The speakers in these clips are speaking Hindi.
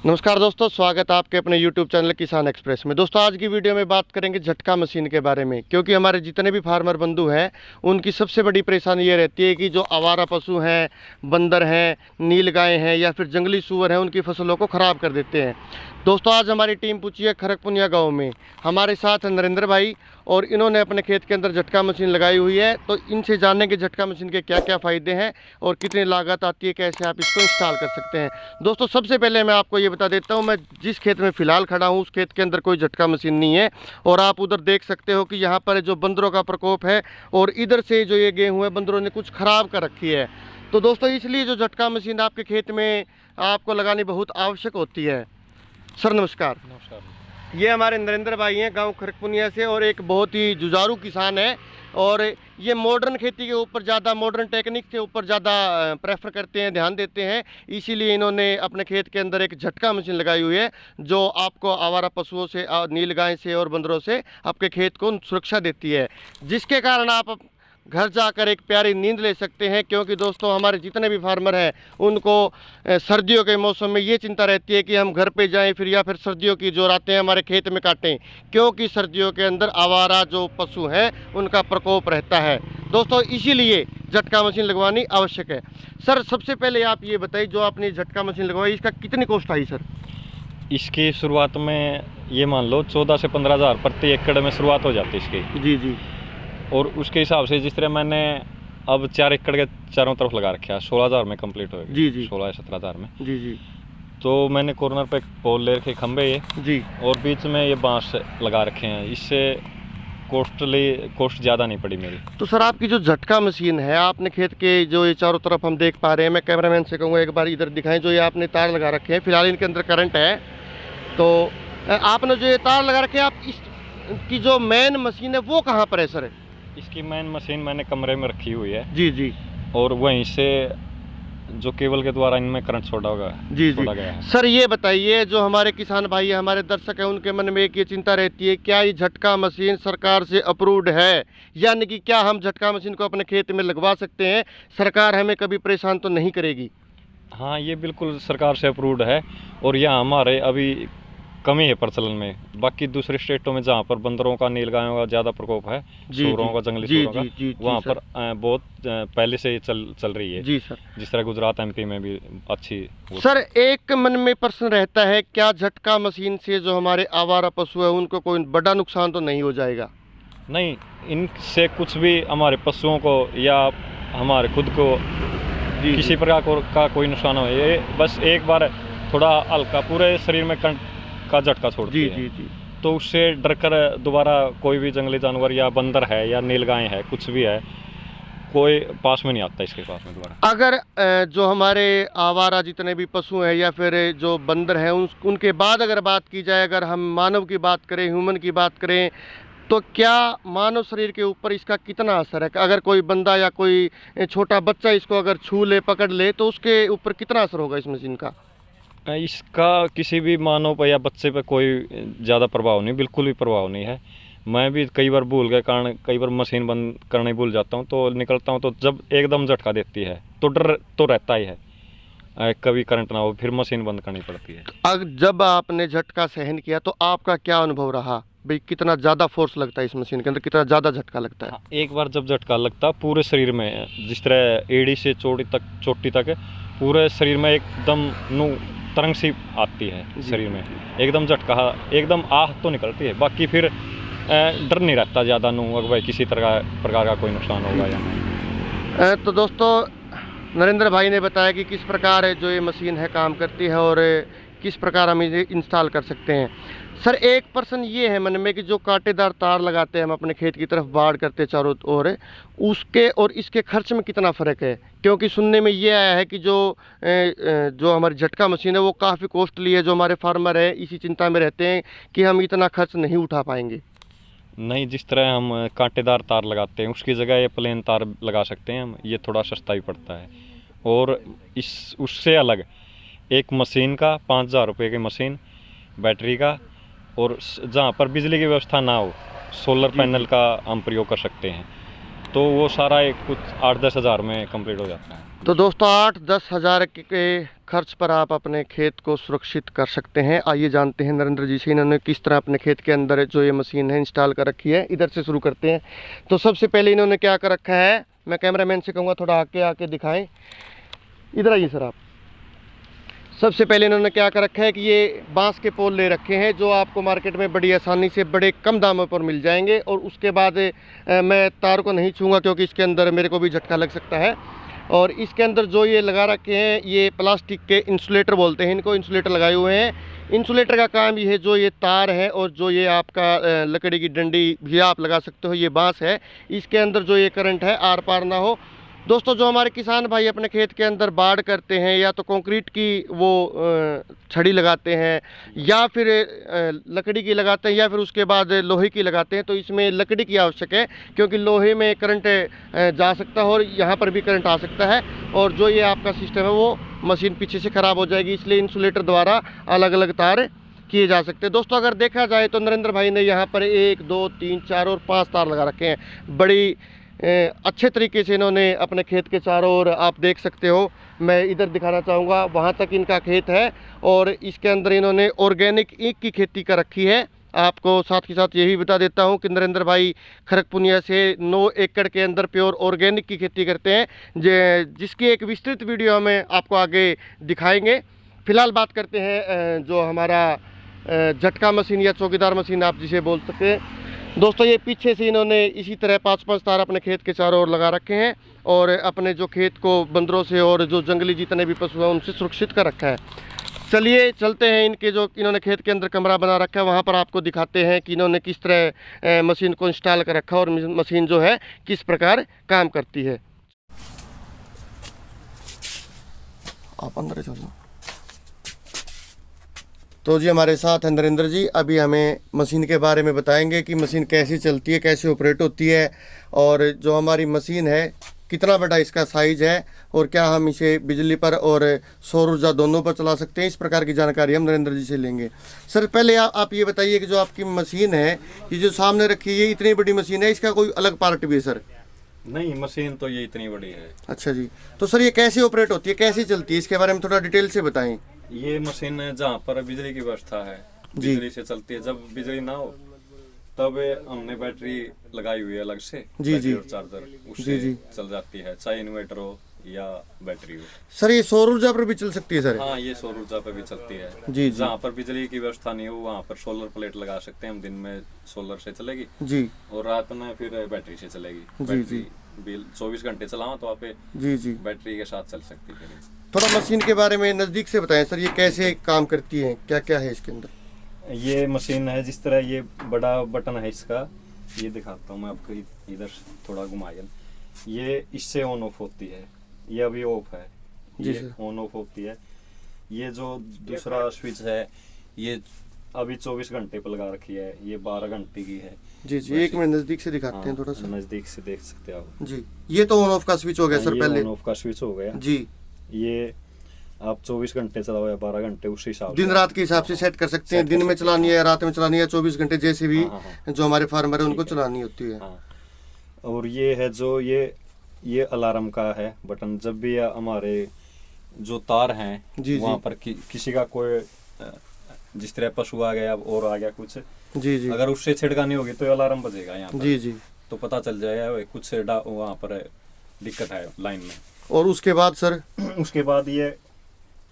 नमस्कार दोस्तों, स्वागत है आपके अपने YouTube चैनल किसान एक्सप्रेस में। दोस्तों, आज की वीडियो में बात करेंगे झटका मशीन के बारे में, क्योंकि हमारे जितने भी फार्मर बंधु हैं उनकी सबसे बड़ी परेशानी ये रहती है कि जो आवारा पशु हैं, बंदर हैं, नीलगाय हैं या फिर जंगली सूअर हैं, उनकी फसलों को ख़राब कर देते हैं। दोस्तों, आज हमारी टीम पहुंची है खरकपुनिया गाँव में। हमारे साथ है नरेंद्र भाई और इन्होंने अपने खेत के अंदर झटका मशीन लगाई हुई है। तो इनसे जानने के झटका मशीन के क्या क्या फ़ायदे हैं और कितनी लागत आती है, कैसे आप इसको इंस्टॉल कर सकते हैं। दोस्तों, सबसे पहले मैं आपको ये बता देता हूँ, मैं जिस खेत में फ़िलहाल खड़ा हूँ उस खेत के अंदर कोई झटका मशीन नहीं है। और आप उधर देख सकते हो कि यहाँ पर जो बंदरों का प्रकोप है और इधर से जो ये गेहूँ है बंदरों ने कुछ ख़राब कर रखी है। तो दोस्तों, इसलिए जो झटका मशीन आपके खेत में आपको लगानी बहुत आवश्यक होती है। सर नमस्कार। नमस्कार। ये हमारे नरेंद्र भाई हैं गांव खरकपुनिया से और एक बहुत ही जुझारू किसान है और ये मॉडर्न खेती के ऊपर ज़्यादा, मॉडर्न टेक्निक के ऊपर ज़्यादा प्रेफर करते हैं, ध्यान देते हैं। इसीलिए इन्होंने अपने खेत के अंदर एक झटका मशीन लगाई हुई है जो आपको आवारा पशुओं से, नीलगाय से और बंदरों से आपके खेत को सुरक्षा देती है, जिसके कारण आप घर जाकर एक प्यारी नींद ले सकते हैं। क्योंकि दोस्तों, हमारे जितने भी फार्मर हैं उनको सर्दियों के मौसम में ये चिंता रहती है कि हम घर पे जाएं फिर या फिर सर्दियों की जो रातें हमारे खेत में काटें, क्योंकि सर्दियों के अंदर आवारा जो पशु हैं उनका प्रकोप रहता है। दोस्तों, इसीलिए झटका मशीन लगवानी आवश्यक है। सर, सबसे पहले आप ये बताइए, जो आपने झटका मशीन लगवाई इसका कितनी कॉस्ट आई सर? इसकी शुरुआत में ये मान लो 14 से 15 हज़ार प्रति एकड़ में शुरुआत हो जाती है इसकी। जी जी। और उसके हिसाब से जिस तरह मैंने अब 4 एकड़ के चारों तरफ लगा रखा है, 16 हज़ार में कंप्लीट होगी। जी जी। 16 या 17 हज़ार में। जी जी। तो मैंने कॉर्नर पे पोल ले रखे खंबे ये जी। और बीच में ये बांस लगा रखे हैं। इससे कॉस्ट ज़्यादा नहीं पड़ी मेरी। तो सर, आपकी जो झटका मशीन है, आपने खेत के जो ये चारों तरफ हम देख पा रहे हैं, मैं कैमरामैन से कहूँगा एक बार इधर दिखाएं, जो ये आपने तार लगा रखे हैं, फिलहाल इनके अंदर करंट है। तो आपने जो ये तार लगा रखे हैं, आप इसकी जो मेन मशीन है वो कहाँ पर है सर? इसकी मेन मशीन मैंने कमरे में रखी हुई है। जी जी। और वहीं से जो केबल के द्वारा इनमें करंट छोड़ा होगा। जी जी। गया है। सर, ये बताइए, जो हमारे किसान भाई हैं, हमारे दर्शक हैं, उनके मन में एक ये चिंता रहती है, क्या ये झटका मशीन सरकार से अप्रूव्ड है? यानी कि क्या हम झटका मशीन को अपने खेत में लगवा सकते हैं? सरकार हमें कभी परेशान तो नहीं करेगी? हाँ, ये बिल्कुल सरकार से अप्रूव्ड है। और यहाँ हमारे अभी कमी है प्रचलन में। बाकी दूसरे स्टेटों में जहाँ पर बंदरों का, नीलगायों का ज़्यादा प्रकोप है, सूअरों का, जंगली सूअरों का, वहाँ पर बहुत पहले से चल रही है। जी सर। जिस तरह गुजरात, एमपी में भी अच्छी। सर, एक मन में प्रश्न रहता है, क्या झटका मशीन से जो हमारे आवारा पशु है उनको कोई बड़ा नुकसान तो नहीं हो जाएगा? नहीं, इनसे कुछ भी हमारे पशुओं को या हमारे खुद को किसी प्रकार का कोई नुकसान हो, ये बस एक बार थोड़ा हल्का पूरे शरीर में का झटका छोड़ती है। जी जी। तो उससे डरकर दोबारा कोई भी जंगली जानवर या बंदर है या नीलगाय है, कुछ भी है, कोई पास में नहीं आता इसके पास में दोबारा। अगर जो हमारे आवारा जितने भी पशु हैं या फिर जो बंदर हैं उनके बाद अगर बात की जाए, अगर हम मानव की बात करें, ह्यूमन की बात करें, तो क्या मानव शरीर के ऊपर इसका कितना असर है? अगर कोई बंदा या कोई छोटा बच्चा इसको अगर छू ले, पकड़ ले, तो उसके ऊपर कितना असर होगा इस मशीन का? इसका किसी भी मानव पर या बच्चे पर कोई ज़्यादा प्रभाव नहीं, बिल्कुल भी प्रभाव नहीं है। मैं भी कई बार भूल गए कारण कई बार मशीन बंद करने भूल जाता हूँ, तो निकलता हूँ तो जब एकदम झटका देती है तो डर तो रहता ही है, कभी करंट ना हो, फिर मशीन बंद करनी पड़ती है। अब जब आपने झटका सहन किया तो आपका क्या अनुभव रहा भाई? कितना ज़्यादा फोर्स लगता है इस मशीन के अंदर, कितना ज़्यादा झटका लगता है? हाँ, एक बार जब झटका लगता पूरे शरीर में, जिस तरह एड़ी से चोटी तक पूरे शरीर में एकदम तरंग सी आती है शरीर में, एकदम झटका, एकदम आह तो निकलती है। बाकी फिर डर नहीं रहता ज़्यादा भाई किसी प्रकार का कोई नुकसान होगा या नहीं। तो दोस्तों, नरेंद्र भाई ने बताया कि किस प्रकार जो ये मशीन है काम करती है और किस प्रकार हम इसे इंस्टॉल कर सकते हैं। सर, एक प्रश्न ये है मन में कि जो कांटेदार तार लगाते हैं हम अपने खेत की तरफ बाड़ करते चारों ओर, उसके और इसके खर्च में कितना फ़र्क है? क्योंकि सुनने में ये आया है कि जो हमारी झटका मशीन है वो काफ़ी कॉस्टली है। जो हमारे फार्मर है इसी चिंता में रहते हैं कि हम इतना खर्च नहीं उठा पाएंगे। नहीं, जिस तरह हम कांटेदार तार लगाते हैं उसकी जगह ये प्लेन तार लगा सकते हैं हम, ये थोड़ा सस्ता ही पड़ता है। और उससे अलग एक मशीन का 5,000 रुपये की मशीन, बैटरी का, और जहाँ पर बिजली की व्यवस्था ना हो, सोलर पैनल का हम प्रयोग कर सकते हैं। तो वो सारा एक कुछ 8-10 हज़ार में कंप्लीट हो जाता है। तो दोस्तों 8-10 हज़ार के खर्च पर आप अपने खेत को सुरक्षित कर सकते हैं। आइए जानते हैं नरेंद्र जी से इन्होंने किस तरह अपने खेत के अंदर जो ये मशीन है इंस्टॉल कर रखी है। इधर से शुरू करते हैं। तो सबसे पहले इन्होंने क्या कर रखा है, मैं कैमरामैन से कहूँगा थोड़ा आके आके दिखाएं। इधर आइए सर आप। सबसे पहले इन्होंने क्या कर रखा है कि ये बांस के पोल ले रखे हैं जो आपको मार्केट में बड़ी आसानी से बड़े कम दामों पर मिल जाएंगे। और उसके बाद मैं तार को नहीं छूँगा क्योंकि इसके अंदर मेरे को भी झटका लग सकता है। और इसके अंदर जो ये लगा रखे हैं ये प्लास्टिक के इंसुलेटर बोलते हैं इनको, इंसुलेटर लगाए हुए हैं। इंसुलेटर का काम ये है, जो ये तार है और जो ये आपका लकड़ी की डंडी भी आप लगा सकते हो, ये बांस है, इसके अंदर जो ये करंट है आर पार ना हो। दोस्तों जो हमारे किसान भाई अपने खेत के अंदर बाड़ करते हैं या तो कंक्रीट की वो छड़ी लगाते हैं या फिर लकड़ी की लगाते हैं या फिर उसके बाद लोहे की लगाते हैं, तो इसमें लकड़ी की आवश्यक है क्योंकि लोहे में करंट जा सकता है और यहाँ पर भी करंट आ सकता है और जो ये आपका सिस्टम है वो मशीन पीछे से ख़राब हो जाएगी। इसलिए इंसुलेटर द्वारा अलग अलग तार किए जा सकते हैं। दोस्तों अगर देखा जाए तो नरेंद्र भाई ने यहाँ पर 1 2 3 4 और 5 तार लगा रखे हैं। बड़ी अच्छे तरीके से इन्होंने अपने खेत के चारों ओर आप देख सकते हो। मैं इधर दिखाना चाहूँगा, वहाँ तक इनका खेत है और इसके अंदर इन्होंने ऑर्गेनिक ईख की खेती कर रखी है। आपको साथ ही साथ यही बता देता हूँ कि नरेंद्र भाई खड़गपुनिया से 9 एकड़ के अंदर प्योर ऑर्गेनिक की खेती करते हैं, जिसकी एक विस्तृत वीडियो हमें आपको आगे दिखाएंगे। फिलहाल बात करते हैं जो हमारा झटका मशीन या चौकीदार मशीन आप जिसे बोल सकते हैं। दोस्तों ये पीछे से इन्होंने इसी तरह 5-5 तार अपने खेत के चारों ओर लगा रखे हैं और अपने जो खेत को बंदरों से और जो जंगली जितने भी पशु हैं उनसे सुरक्षित कर रखा है। चलिए चलते हैं इनके जो इन्होंने खेत के अंदर कमरा बना रखा है वहाँ पर आपको दिखाते हैं कि इन्होंने किस तरह मशीन को इंस्टॉल कर रखा है और मशीन जो है किस प्रकार काम करती है। आप अंदर चलो। तो जी हमारे साथ है नरेंद्र जी, अभी हमें मशीन के बारे में बताएंगे कि मशीन कैसे चलती है, कैसे ऑपरेट होती है और जो हमारी मशीन है कितना बड़ा इसका साइज़ है और क्या हम इसे बिजली पर और सौर ऊर्जा दोनों पर चला सकते हैं। इस प्रकार की जानकारी हम नरेंद्र जी से लेंगे। सर पहले आप ये बताइए कि जो आपकी मशीन है, ये जो सामने रखी है इतनी बड़ी मशीन है, इसका कोई अलग पार्ट भी है सर? नहीं, मशीन तो ये इतनी बड़ी है। अच्छा जी, तो सर ये कैसे ऑपरेट होती है, कैसे चलती है, इसके बारे में थोड़ा डिटेल से बताएं। ये मशीन है जहाँ पर बिजली की व्यवस्था है, बिजली से चलती है। जब बिजली ना हो तब हमने बैटरी लगाई हुई है अलग से, जी जी, और चार्जर, उससे चल जाती है, चाहे इन्वर्टर हो या बैटरी हो। सर ये सौर ऊर्जा पर भी चल सकती है सर? हाँ, ये सौर ऊर्जा पर भी चलती है। जी, जहाँ पर बिजली की व्यवस्था नहीं हो वहाँ पर सोलर प्लेट लगा सकते हैं हम। दिन में सोलर से चलेगी जी और रात में फिर बैटरी से चलेगी। जी जी, बिल 24 घंटे चलाओ तो आप जी जी बैटरी के साथ चल सकती है। थोड़ा मशीन के बारे में नज़दीक से बताएं सर, ये कैसे काम करती है, क्या क्या है इसके अंदर? ये मशीन है, जिस तरह ये बड़ा बटन है इसका, ये दिखाता हूँ मैं आपको, इधर थोड़ा घुमाइए। ये इससे ऑन ऑफ होती है, ये अभी ऑफ है, ये ऑन ऑफ होती है। ये जो दूसरा स्विच है ये अभी 24 घंटे पर लगा रखी है, ये 12 घंटे की है। जी जी, एक मिनट नज़दीक से दिखाते हैं थोड़ा सा, नज़दीक से देख सकते हो आप जी। ये तो ऑन ऑफ का स्विच हो गया सर, पहले ऑन ऑफ का स्विच हो गया जी। ये आप 24 घंटे चलाओ या 12 घंटे, उस हिसाब दिन रात के हिसाब से सेट कर सकते हैं, दिन में चलानी है, रात में चलानी है, 24 घंटे जैसे भी जो हमारे फार्मर है उनको चलानी होती है। और ये है जो ये अलार्म का है बटन। जब भी हमारे जो तार हैं वहाँ पर किसी का कोई जिस तरह पशु आ गया और आ गया कुछ, जी जी, अगर उससे छिड़कानी होगी तो अलार्म बजेगा यहाँ पर, जी जी, तो पता चल जाएगा कुछ वहाँ पर दिक्कत है लाइन में। और उसके बाद सर उसके बाद ये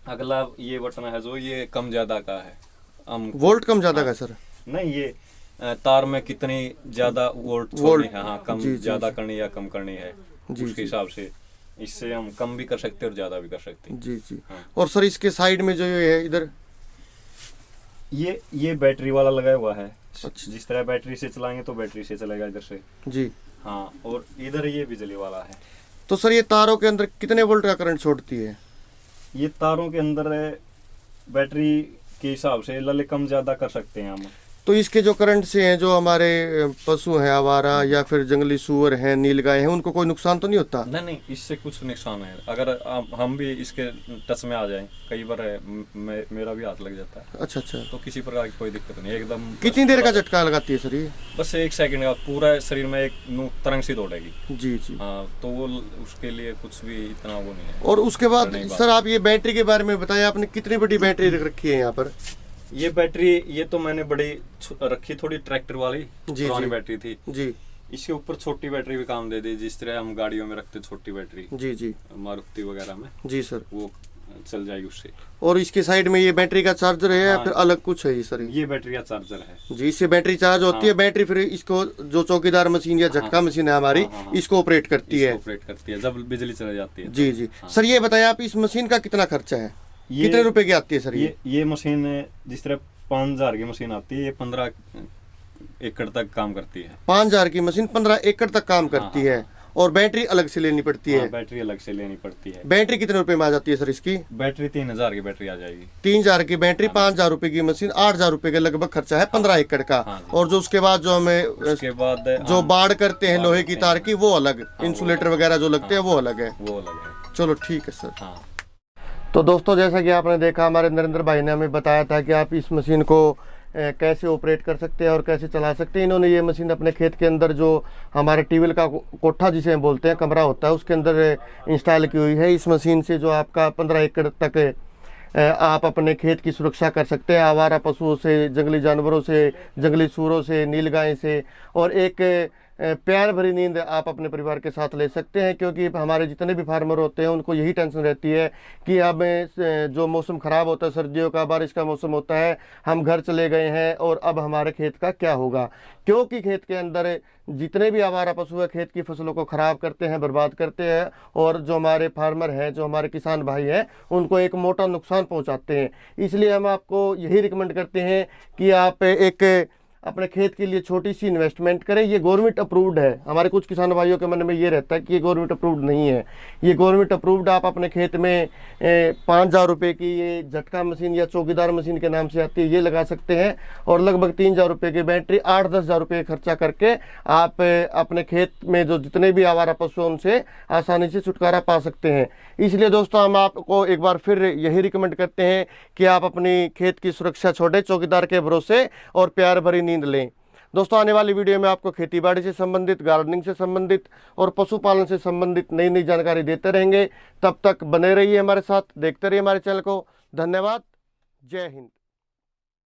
अगला ये बटन है जो ये कम ज्यादा का है। हम वोल्ट कम ज्यादा का सर? नहीं, ये तार में कितनी ज्यादा वोल्ट छोड़नी है, हाँ कम ज्यादा करनी या कम करनी है, उसके हिसाब से इससे हम कम भी कर सकते हैं और ज्यादा भी कर सकते हैं। जी जी। और सर इसके साइड में जो ये है इधर, ये बैटरी वाला लगा हुआ है। जिस तरह बैटरी से चलाएंगे तो बैटरी से चलेगा इधर से जी, हाँ। और इधर ये बिजली वाला है। तो सर ये तारों के अंदर कितने वोल्ट का करंट छोड़ती है? ये तारों के अंदर बैटरी के हिसाब से लले कम ज्यादा कर सकते हैं हम। तो इसके जो करंट से हैं, जो हमारे पशु हैं आवारा या फिर जंगली सूअर हैं, नीलगाय हैं, उनको कोई नुकसान तो नहीं होता? नहीं, इससे कुछ नुकसान है। अगर हम भी इसके टच में आ जाएं, कई बार मेरा भी हाथ लग जाता है। अच्छा अच्छा। तो किसी प्रकार की कोई दिक्कत नहीं, एकदम। कितनी देर का झटका लगाती है सर ये? बस 1 सेकंड का, पूरा शरीर में एक तरंग सी दौड़ेगी। जी जी। हाँ, तो वो उसके लिए कुछ भी इतना वो नहीं है। और उसके बाद सर आप ये बैटरी के बारे में बताया, आपने कितनी बड़ी बैटरी रख रखी है यहाँ पर? ये बैटरी, ये तो मैंने बड़ी रखी, थोड़ी ट्रैक्टर वाली पुरानी बैटरी थी जी। इसके ऊपर छोटी बैटरी भी काम दे दी, जिस तरह हम गाड़ियों में रखते छोटी बैटरी। जी जी। मारुति वगैरह में। जी सर। वो चल जाएगी उससे। और इसके साइड में ये बैटरी का चार्जर है या फिर अलग कुछ है ये सर? ये बैटरी का चार्जर है जी। इससे बैटरी चार्ज होती है। बैटरी फिर इसको जो चौकीदार मशीन या झटका मशीन है हमारी, इसको ऑपरेट करती है जब बिजली चली जाती है। जी जी। सर ये बताइए आप, इस मशीन का कितना खर्चा है, कितने रुपए की आती है सर? ये मशीन जिस तरह 5000 की मशीन आती है, ये 15 एकड़ तक काम करती है। 5000 की मशीन 15 एकड़ तक काम करती है। और बैटरी अलग से लेनी पड़ती है? बैटरी अलग से लेनी पड़ती है। बैटरी कितने रुपए में आ जाती है सर इसकी? बैटरी 3000 की बैटरी आ जाएगी। 3000 की बैटरी, 5000 रुपए की मशीन, 8000 रुपए के लगभग खर्चा है 15 एकड़ का। और जो उसके बाद जो हमें उसके बाद जो बाड़ करते हैं लोहे की तार की, वो अलग, इंसुलेटर वगैरह जो लगते हैं वो अलग है। वो अलग है। चलो ठीक है सर। तो दोस्तों जैसा कि आपने देखा, हमारे नरेंद्र भाई ने हमें बताया था कि आप इस मशीन को कैसे ऑपरेट कर सकते हैं और कैसे चला सकते हैं। इन्होंने ये मशीन अपने खेत के अंदर, जो हमारे ट्यूबवेल का कोठा जिसे हम बोलते हैं, कमरा होता है, उसके अंदर इंस्टॉल की हुई है। इस मशीन से जो आपका 15 एकड़ तक आप अपने खेत की सुरक्षा कर सकते हैं, आवारा पशुओं से, जंगली जानवरों से, जंगली सूअरों से, नीलगाय से, और एक प्यार भरी नींद आप अपने परिवार के साथ ले सकते हैं। क्योंकि हमारे जितने भी फार्मर होते हैं उनको यही टेंशन रहती है कि अब जो मौसम ख़राब होता है, सर्दियों का, बारिश का मौसम होता है, हम घर चले गए हैं और अब हमारे खेत का क्या होगा। क्योंकि खेत के अंदर जितने भी आवारा पशु है खेत की फसलों को ख़राब करते हैं, बर्बाद करते हैं, और जो हमारे फार्मर हैं, जो हमारे किसान भाई हैं, उनको एक मोटा नुकसान पहुंचाते हैं। इसलिए हम आपको यही रिकमेंड करते हैं कि आप एक अपने खेत के लिए छोटी सी इन्वेस्टमेंट करें। ये गवर्नमेंट अप्रूव्ड है। हमारे कुछ किसान भाइयों के मन में ये रहता है कि ये गवर्नमेंट अप्रूव्ड नहीं है। ये गवर्नमेंट अप्रूव्ड। आप अपने खेत में 5000 रुपये की ये झटका मशीन या चौकीदार मशीन के नाम से आती है, ये लगा सकते हैं। और लगभग 3000 रुपये की बैटरी, 8-10 हज़ार रुपये खर्चा करके आप अपने खेत में जो जितने भी आवारा पशु हैं उनसे आसानी से छुटकारा पा सकते हैं। इसलिए दोस्तों हम आपको एक बार फिर यही रिकमेंड करते हैं कि आप अपनी खेत की सुरक्षा छोड़ें चौकीदार के भरोसे और प्यार भरी नींद लें। दोस्तों आने वाली वीडियो में आपको खेतीबाड़ी से संबंधित, गार्डनिंग से संबंधित और पशुपालन से संबंधित नई नई जानकारी देते रहेंगे। तब तक बने रहिए हमारे साथ, देखते रहिए हमारे चैनल को। धन्यवाद। जय हिंद।